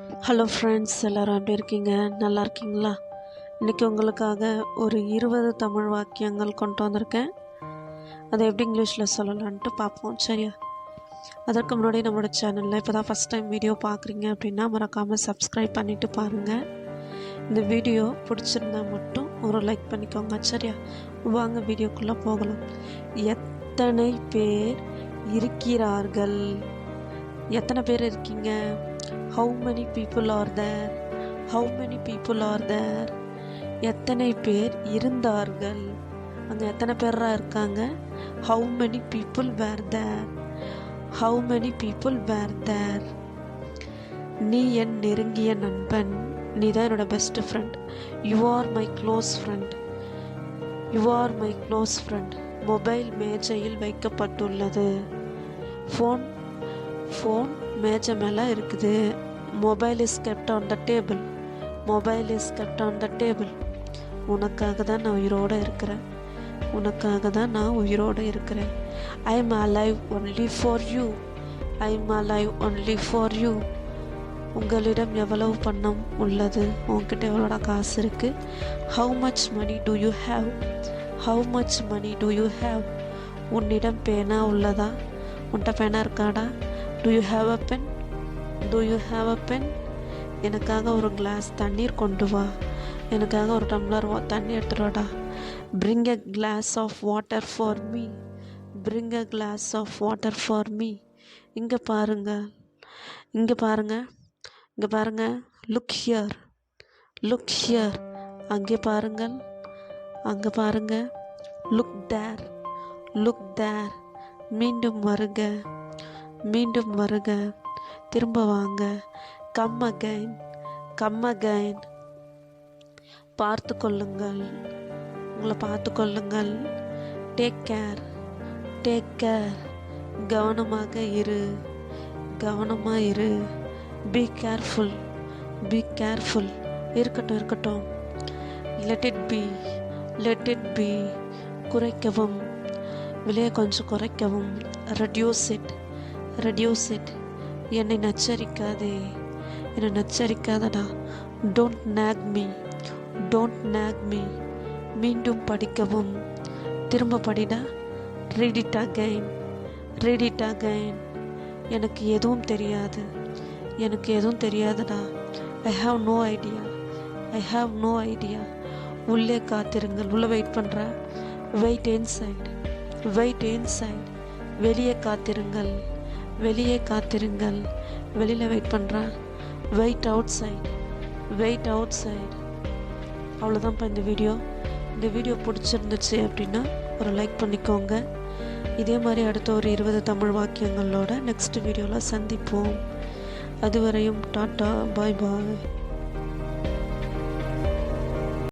Hello friends, எல்லோரும் எப்படி இருக்கீங்க? நல்லா இருக்கீங்களா? இன்றைக்கி உங்களுக்காக ஒரு 20 தமிழ் வாக்கியங்கள் கொண்டு வந்திருக்கேன். அதை எப்படி இங்கிலீஷில் சொல்லலான்ட்டு பார்ப்போம், சரியா? அதற்கு முன்னாடி நம்மளோட சேனலில் இப்போ தான் ஃபஸ்ட் டைம் வீடியோ பார்க்குறீங்க அப்படின்னா மறக்காமல் சப்ஸ்கிரைப் பண்ணிவிட்டு பாருங்கள். இந்த வீடியோ பிடிச்சிருந்தா மட்டும் ஒரு லைக் பண்ணிக்கோங்க, சரியா? வாங்க வீடியோக்குள்ளே போகலாம். எத்தனை பேர் இருக்கிறார்கள்? எத்தனை பேர் இருக்கீங்க? How many people are there? How many people are there? எத்தனை பேர் இருந்தார்கள்? அங்கே எத்தனை பேரா இருக்காங்க? How many people were there? How many people were there? நீ என் நெருங்கிய நண்பன். நீ தான் என்னோட best friend. You are my close friend. You are my close friend. Mobile மேஜையில் வைக்கப்பட்டுள்ளது. ஃபோன் மேஜை மேலே இருக்குது. Mobile is kept on the table. Mobile is kept on the table. உனக்காக தான் நான் உயிரோடு இருக்கிறேன். உனக்காக தான் நான் உயிரோடு இருக்கிறேன். I am alive only for you. I am alive only for you. உங்களிடம் எவ்வளவு பணம் உள்ளது? உங்ககிட்ட எவ்வளோட காசு இருக்குது? How much money do you have? How much money do you have? உன்னிடம் பேனா உள்ளதா? உன்கிட்ட பேனா இருக்காடா? Do you have a pen? Do you have a pen? எனக்காக ஒரு கிளாஸ் தண்ணீர் கொண்டு வா. எனக்காக ஒரு டம்ளர் தண்ணி எடுத்துட்டு வாடா. Bring a glass of water for me. Bring a glass of water for me. இங்கே பாருங்க, இங்கே பாருங்க, இங்கே பாருங்க. Look here. Look here. அங்கே பாருங்கள், அங்கே பாருங்க. Look there. Look there. மீண்டும் வருக, மீண்டும் வருக, திரும்ப வாங்க. Come again, come again. பார்த்து கொள்ளுங்கள், உங்களை பார்த்து கொள்ளுங்கள். Take care, take care. கவனமாக இரு, கவனமாக இரு. Be careful, be careful. இருக்கட்டும், இருக்கட்டும். Let it be, let it be. குறைக்கவும், விலையை கொஞ்சம் குறைக்கவும். Reduce it, reduce it. என்னை நச்சரிக்காதே, என்னை நச்சரிக்காதடா. Don't nag me, don't nag me. மீண்டும் படிக்கவும், திரும்ப படிடா. Read it again, read it again. எனக்கு எதுவும் தெரியாது, எனக்கு எதுவும் தெரியாதுடா. I have no idea, I have no idea. உள்ளே காத்திருங்கள். உள்ளே வெயிட் பண்ணுற. Wait inside, wait inside. வெளியே காத்திருங்கள், வெளியே காத்திருங்கள். வெளியில் வெயிட் பண்ணுறா. Wait outside, wait outside. அவ்வளோதான்ப்பா இந்த வீடியோ. இந்த வீடியோ பிடிச்சிருந்துச்சு அப்படின்னா ஒரு லைக் பண்ணிக்கோங்க. இதே மாதிரி அடுத்த ஒரு 20 தமிழ் வாக்கியங்களோட நெக்ஸ்ட் வீடியோவில் சந்திப்போம். அதுவரையும் டாட்டா, பாய் பாய்.